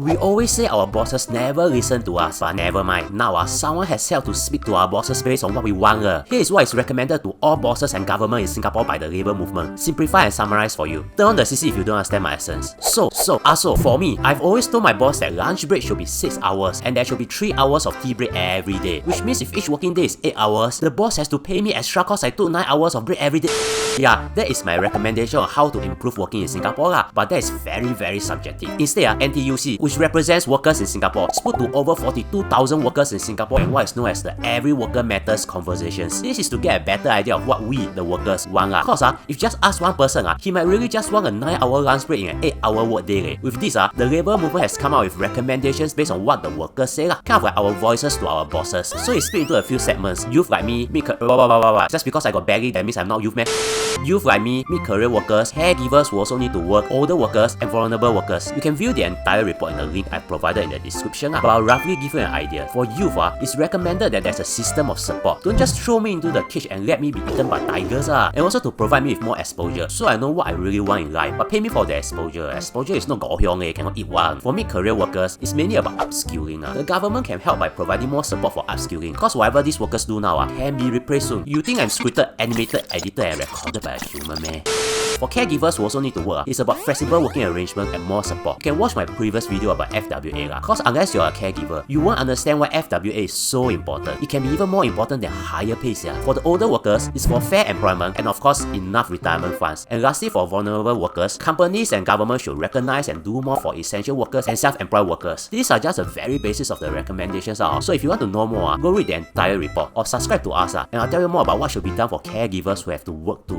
We always say our bosses never listen to us, but never mind. Now someone has helped to speak to our bosses based on what we want. Here is what is recommended to all bosses and government in Singapore by the labour movement. Simplify and summarize for you. Turn on the CC if you don't understand my essence. So, for me, I've always told my boss that lunch break should be 6 hours and there should be 3 hours of tea break every day. Which means if each working day is 8 hours, the boss has to pay me extra cause I took 9 hours of break every day. Yeah, that is my recommendation on how to improve working in Singapore but that is very subjective. Instead, NTUC, which represents workers in Singapore, spoke to over 42,000 workers in Singapore in what is known as the Every Worker Matters conversations. This is to get a better idea of what we, the workers, want Cause if you just ask one person he might really just want a 9-hour lunch break in an 8-hour work day. With this the labour movement has come out with recommendations based on what the workers say kind of like our voices to our bosses. So it's split into a few segments. Youth like me, just because I got belly that means I'm not youth man. Youth like me, mid-career workers, caregivers who also need to work, older workers, and vulnerable workers. You can view the entire report in the link I provided in the description but I'll roughly give you an idea. For youth it's recommended that there's a system of support. Don't just throw me into the cage and let me be eaten by tigers and also to provide me with more exposure so I know what I really want in life, but pay me for the exposure. Exposure is not gohyong cannot eat one. For mid-career workers, it's mainly about upskilling. The government can help by providing more support for upskilling cause whatever these workers do now can be replaced soon. You think I'm scripted, animated, edited and recorded by a human man? For caregivers who also need to work, it's about flexible working arrangement and more support. You can watch my previous video about FWA cause unless you're a caregiver, you won't understand why FWA is so important. It can be even more important than higher pay. For the older workers, it's for fair employment and of course enough retirement funds. And lastly, for vulnerable workers, companies and government should recognize and do more for essential workers and self-employed workers. These are just the very basis of the recommendations so if you want to know more, go read the entire report or subscribe to us and I'll tell you more about what should be done for caregivers who have to work too.